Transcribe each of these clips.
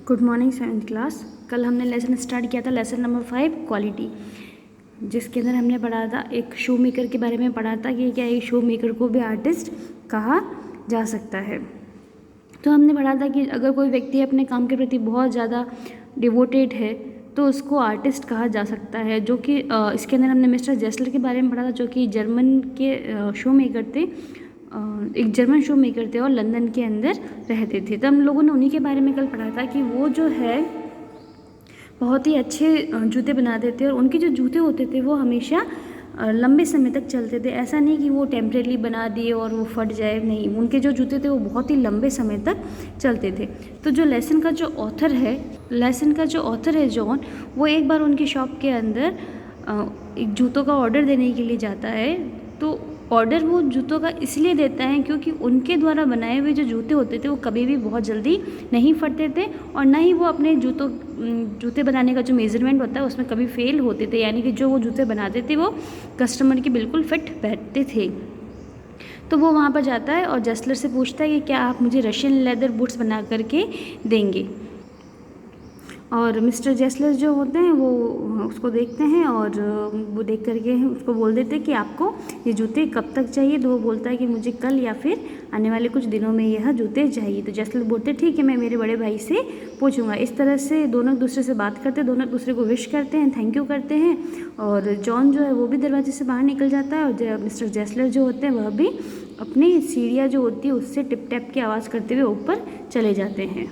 Good morning 7th class. कल हमने lesson start किया था, लेसन नंबर 5 क्वालिटी, जिसके अंदर हमने पढ़ा था एक शू मेकर के बारे में पढ़ा था कि क्या एक शू मेकर को भी आर्टिस्ट कहा जा सकता है। तो हमने पढ़ा था कि अगर कोई व्यक्ति अपने काम के प्रति बहुत ज़्यादा डिवोटेड है तो उसको आर्टिस्ट कहा जा सकता है, जो कि इसके अंदर हमने मिस्टर जेसलर के बारे में पढ़ा था, जो कि जर्मन के शो मेकर थे, एक जर्मन शो मेकर थे और लंदन के अंदर रहते थे। तो हम लोगों ने उन्हीं के बारे में कल पढ़ा था कि वो जो है बहुत ही अच्छे जूते बनाते थे और उनके जो जूते होते थे वो हमेशा लंबे समय तक चलते थे। ऐसा नहीं कि वो टेम्परेरी बना दिए और वो फट जाए, नहीं, उनके जो जूते थे वो बहुत ही लंबे समय तक चलते थे। तो जो लेसन का जो ऑथर है जॉन, वो एक बार उनकी शॉप के अंदर एक जूतों का ऑर्डर देने के लिए जाता है। तो ऑर्डर वो जूतों का इसलिए देता है क्योंकि उनके द्वारा बनाए हुए जो जूते होते थे वो कभी भी बहुत जल्दी नहीं फटते थे और ना ही वो अपने जूते बनाने का जो मेज़रमेंट होता है उसमें कभी फेल होते थे, यानी कि जो वो जूते बनाते थे वो कस्टमर के बिल्कुल फिट बैठते थे। तो वो वहाँ पर जाता है और जेसलर से पूछता है कि क्या आप मुझे रशियन लेदर बूट्स बना करके देंगे। और मिस्टर जेसलर जो होते हैं वो उसको देखते हैं और वो देख करके उसको बोल देते हैं कि आपको ये जूते कब तक चाहिए। तो वो बोलता है कि मुझे कल या फिर आने वाले कुछ दिनों में यह जूते चाहिए। तो जेसलर बोलते हैं ठीक है, मैं मेरे बड़े भाई से पूछूंगा। इस तरह से दोनों एक दूसरे से बात करते हैं, दोनों एक दूसरे को विश करते हैं, थैंक यू करते हैं और जॉन जो है वो भी दरवाजे से बाहर निकल जाता है और मिस्टर जेसलर जो होते हैं वह भी अपनी सीढ़ियाँ जो होती है उससे टिप टैप की आवाज़ करते हुए ऊपर चले जाते हैं।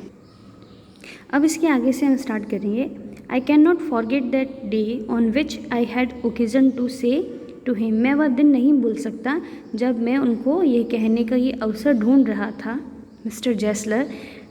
अब इसके आगे से हम स्टार्ट करेंगे। I can not forget that day on which I had occasion to say to him. मैं वह दिन नहीं भूल सकता जब मैं उनको ये कहने का ये अवसर ढूंढ रहा था, mister Jessler,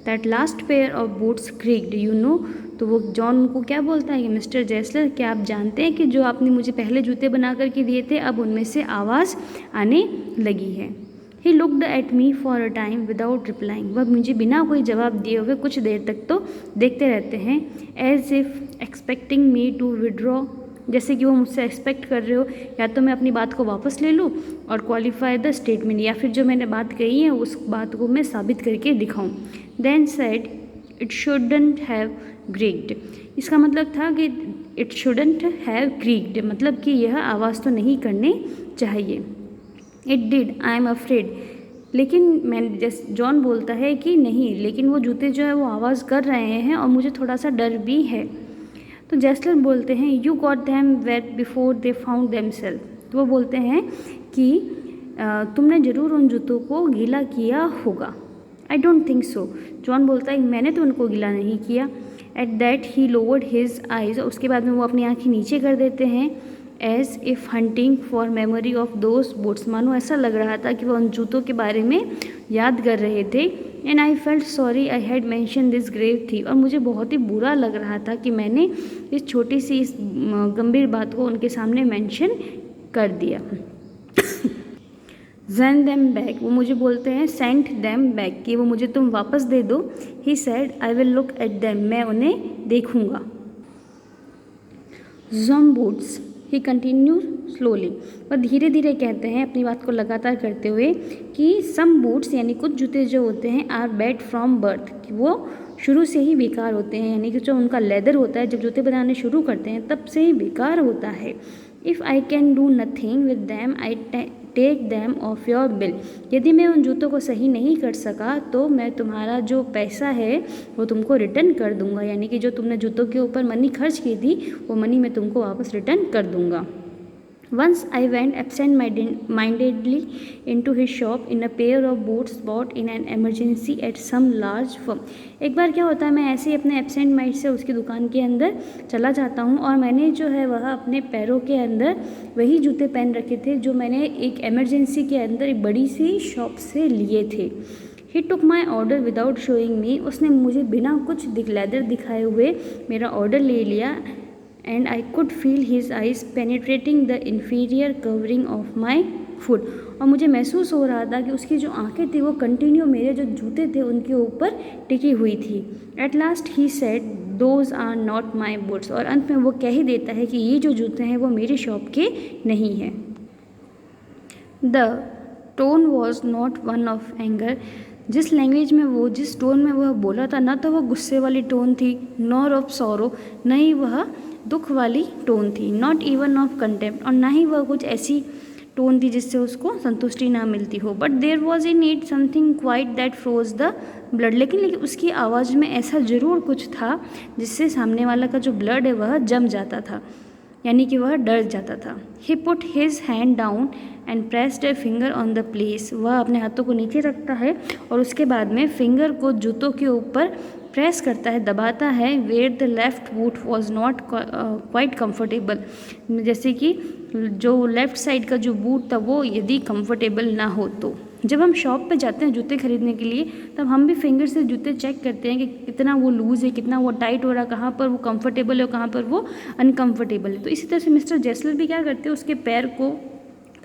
that last pair of boots creaked you know. तो वो जॉन उनको क्या बोलता है कि मिस्टर जेसलर, क्या आप जानते हैं कि जो आपने मुझे पहले जूते बना करके दिए थे अब उनमें से आवाज़ आने लगी है। He looked at me for a time without replying. वह मुझे बिना कोई जवाब दिए हुए कुछ देर तक तो देखते रहते हैं, as if expecting me to withdraw, जैसे कि वो मुझसे एक्सपेक्ट कर रहे हो या तो मैं अपनी बात को वापस ले लूँ और क्वालिफाई द स्टेटमेंट, या फिर जो मैंने बात कही है उस बात को मैं साबित करके दिखाऊं। Then said it shouldn't have creaked. इसका मतलब था कि it shouldn't have creaked, मतलब कि यह आवाज़ तो नहीं करनी चाहिए। It did, I am afraid. लेकिन मैं जैसे जॉन बोलता है कि नहीं, लेकिन वो जूते जो है वो आवाज़ कर रहे हैं और मुझे थोड़ा सा डर भी है। तो जेसलर बोलते हैं you got them wet before they found themselves. तो वो बोलते हैं कि तुमने ज़रूर उन जूतों को गीला किया होगा। I don't think so. John बोलता है मैंने तो उनको गीला नहीं किया। At that he lowered his eyes. उसके बाद में वो अपनी आँखें नीचे कर देते हैं, as if hunting for memory of those boots. मानो ऐसा लग रहा था कि वह उन जूतों के बारे में याद कर रहे थे। And I felt sorry I had mention this grave थी। और मुझे बहुत ही बुरा लग रहा था कि मैंने इस छोटी सी इस गंभीर बात को उनके सामने मेंशन कर दिया। Send them back. वो मुझे बोलते हैं सेंड देम बैक, कि वो मुझे तुम वापस दे दो। He said I will look at them, मैं उन्हें देखूंगा। ज़म बूट्स, ही कंटिन्यू स्लोली। और धीरे धीरे कहते हैं अपनी बात को लगातार करते हुए कि सम बूट्स, यानी कुछ जूते जो होते हैं, आर बैड फ्रॉम बर्थ, कि वो शुरू से ही बेकार होते हैं, यानी कि जो उनका लेदर होता है जब जूते बनाने शुरू करते हैं तब से ही बेकार होता है। If I can do nothing with them I take them off your bill. यदि मैं उन जूतों को सही नहीं कर सका तो मैं तुम्हारा जो पैसा है वो तुमको रिटर्न कर दूंगा, यानी कि जो तुमने जूतों के ऊपर मनी खर्च की थी वो मनी मैं तुमको वापस रिटर्न कर दूंगा। Once I went absent-mindedly into his shop in a pair of boots bought in an emergency at some large firm. एक बार क्या होता है, मैं ऐसे ही अपने एब्सेंट माइंड से उसकी दुकान के अंदर चला जाता हूँ और मैंने जो है वह अपने पैरों के अंदर वही जूते पहन रखे थे जो मैंने एक एमरजेंसी के अंदर एक बड़ी सी शॉप से लिए थे। He took my order without showing me. उसने मुझे बिना कुछ लेदर दिखाए हुए मेरा ऑर्डर ले लिया। And I could feel his eyes penetrating the inferior covering of my foot. और मुझे महसूस हो रहा था कि उसकी जो आंखें थी वो कंटिन्यू मेरे जो जूते थे उनके ऊपर टिकी हुई थी। At last he said those are not my boots. और अंत में वो कह ही देता है कि ये जो जूते हैं वो मेरी शॉप के नहीं हैं। The tone was not one of anger. जिस लैंग्वेज में वो, जिस टोन में वह बोला था, ना तो वह गुस्से वाली टोन थी, नॉर ऑफ सॉरो, न ही वह दुख वाली टोन थी, नॉट इवन ऑफ कंटेम्प्ट, और ना ही वह कुछ ऐसी टोन थी जिससे उसको संतुष्टि ना मिलती हो। But there was in it something quite that froze the blood, लेकिन उसकी आवाज़ में ऐसा ज़रूर कुछ था जिससे सामने वाला का जो ब्लड है वह जम जाता था, यानी कि वह डर जाता था। He put his hand down and pressed a finger on the place, वह अपने हाथों को नीचे रखता है और उसके बाद में फिंगर को जूतों के ऊपर प्रेस करता है, दबाता है, where the left boot was not quite comfortable, जैसे कि जो लेफ़्ट साइड का जो बूट था वो यदि कंफर्टेबल ना हो तो। जब हम शॉप पे जाते हैं जूते खरीदने के लिए, तब हम भी फिंगर से जूते चेक करते हैं कि कितना वो लूज़ है, कितना वो टाइट हो रहा है, कहाँ पर वो कंफर्टेबल है, कहाँ पर वो अनकंफर्टेबल है। तो इसी तरह से मिस्टर जेसलर भी क्या करते हैं, उसके पैर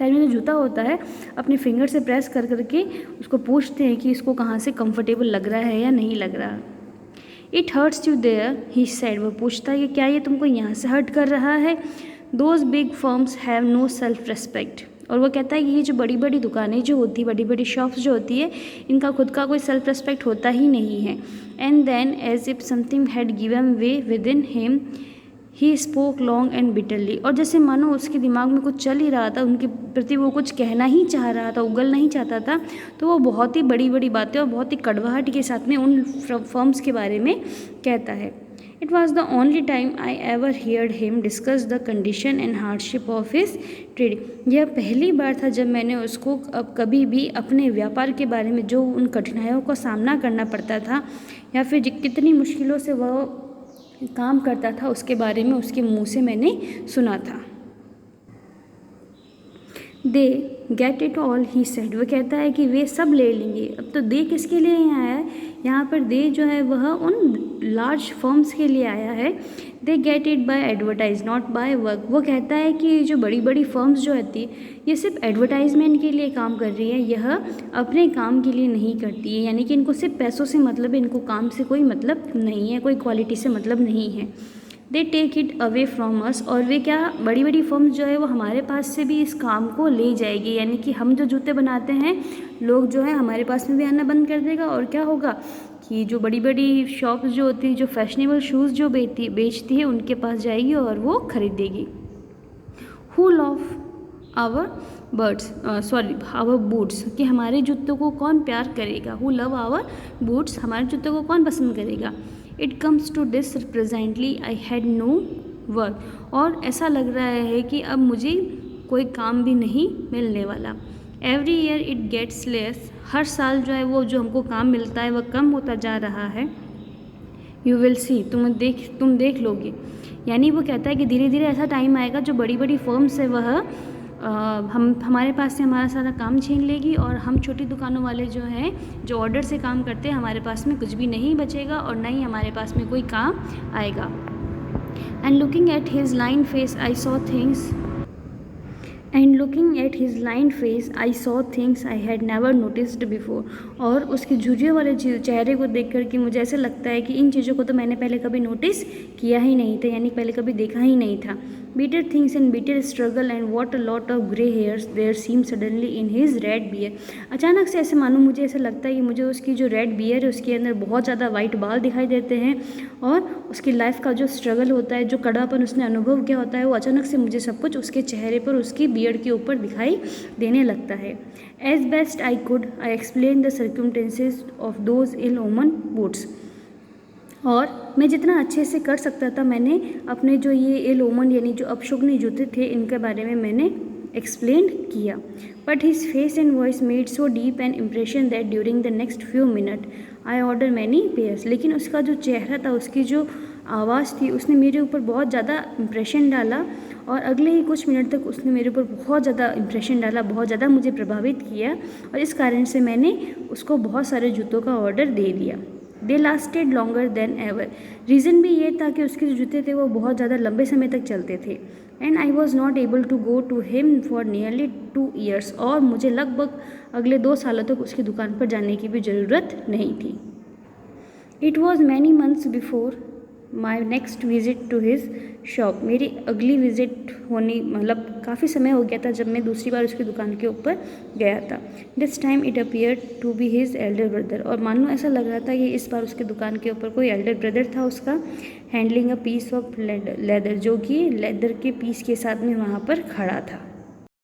में जो जूता होता है अपने फिंगर से प्रेस कर करके उसको पूछते हैं कि इसको कहाँ से कंफर्टेबल लग रहा है या नहीं लग रहा। It hurts you there, he said, वो पूछता है कि क्या ये तुमको यहाँ से हर्ट कर रहा है। Those big firms have no self respect, और वो कहता है कि ये जो बड़ी बड़ी दुकानें जो होती है, बड़ी बड़ी शॉप्स जो होती है, इनका खुद का कोई सेल्फ रिस्पेक्ट होता ही नहीं है। And then as if something had given way within him he spoke long and bitterly, और जैसे मानो उसके दिमाग में कुछ चल ही रहा था, उनके प्रति वो कुछ कहना ही चाह रहा था, उगलना ही चाहता था, तो वो बहुत ही बड़ी बड़ी बातें और बहुत ही कड़वाहट के साथ में उन फर्म्स के बारे में कहता है। It was the only time I ever heard him discuss the condition and hardship of his trading, यह पहली बार था जब मैंने उसको अब कभी भी अपने व्यापार के बारे में, जो उन कठिनाइयों का सामना करना पड़ता था या फिर कितनी मुश्किलों से वह काम करता था, उसके बारे में उसके मुंह से मैंने सुना था। They get it all, he said, वो कहता है कि वे सब ले लेंगे। अब तो दे किसके लिए यहाँ आया है, यहाँ पर दे जो है वह उन लार्ज फर्म्स के लिए आया है। They get it by advertise not by work, वो कहता है कि जो बड़ी बड़ी फर्म्स जो होती है ये सिर्फ एडवर्टाइजमेंट के लिए काम कर रही है, यह अपने काम के लिए नहीं करती है, यानी कि इनको सिर्फ पैसों से मतलब है, इनको काम से कोई मतलब नहीं है, कोई क्वालिटी से मतलब नहीं है। They take it away from us, और वे क्या, बड़ी बड़ी फर्म्स जो है वो हमारे पास से भी इस काम को ले जाएगी, यानी कि हम जो जूते बनाते हैं लोग जो है हमारे पास में भी आना बंद कर देगा, और क्या होगा कि जो बड़ी बड़ी शॉप्स जो होती है, जो फैशनेबल शूज़ जो बेचती है उनके पास जाएगी और वो खरीदेगी। हु लव आवर बूट्स, कि हमारे जूतों को कौन प्यार करेगा। हु लव आवर बूट्स, हमारे जूतों को कौन पसंद करेगा। It comes to this presently I had no work, और ऐसा लग रहा है कि अब मुझे कोई काम भी नहीं मिलने वाला। Every year it gets less, हर साल जो है वो जो हमको काम मिलता है वह कम होता जा रहा है। यू विल सी, तुम देख लोगे, यानी वो कहता है कि धीरे धीरे ऐसा टाइम आएगा जो बड़ी बड़ी फर्म्स है वह हमारे पास से हमारा सारा काम छीन लेगी, और हम छोटी दुकानों वाले जो हैं जो ऑर्डर से काम करते हैं, हमारे पास में कुछ भी नहीं बचेगा और न ही हमारे पास में कोई काम आएगा। And looking at his line face I saw things I saw things I had never noticed before, और उसके झुर्रियों वाले चेहरे को देख कर के मुझे ऐसा लगता है कि इन चीज़ों को तो मैंने पहले कभी नोटिस किया ही नहीं था, यानी पहले कभी देखा ही नहीं था। bitter things and bitter struggle and what a lot of grey hairs there seem suddenly in his red beard, अचानक से ऐसे मानो मुझे ऐसा लगता है कि मुझे उसकी जो रेड बियर है उसके अंदर बहुत ज़्यादा वाइट बाल दिखाई देते हैं, और उसकी लाइफ का जो स्ट्रगल होता है, जो कड़वापन उसने अनुभव किया होता है, वो अचानक से मुझे सब कुछ उसके चेहरे पर, उसकी बियर्ड के ऊपर दिखाई देने लगता है। As best I could I explain the circumstances of those ill omen boots, और मैं जितना अच्छे से कर सकता था मैंने अपने जो ये इल ओमन यानी जो अपशुगनी जूते थे इनके बारे में मैंने एक्सप्लेन किया। But his face and voice made so deep an impression that during the next few minute I order many pairs, लेकिन उसका जो चेहरा था, उसकी जो आवाज़ थी, उसने मेरे ऊपर बहुत ज़्यादा इम्प्रेशन डाला, और अगले ही कुछ मिनट तक उसने मेरे ऊपर बहुत ज़्यादा इम्प्रेशन डाला, बहुत ज़्यादा मुझे प्रभावित किया, और इस कारण से मैंने उसको बहुत सारे जूतों का ऑर्डर दे दिया। They lasted longer than ever, reason भी ये था कि उसके जो जूते थे वो बहुत ज़्यादा लंबे समय तक चलते थे। And I was not able to go to him for nearly 2 years, और मुझे लगभग अगले 2 सालों तक उसकी दुकान पर जाने की भी ज़रूरत नहीं थी। It was many months before my next visit to his shop, मेरी अगली विजिट होने मतलब काफ़ी समय हो गया था जब मैं दूसरी बार उसकी दुकान के ऊपर गया था। This time it appear to be his elder brother, और मानो ऐसा लग रहा था कि इस बार उसके दुकान के ऊपर कोई एल्डर ब्रदर था उसका, handling a piece of leather, जो कि लेदर के पीस के साथ में वहाँ पर खड़ा था।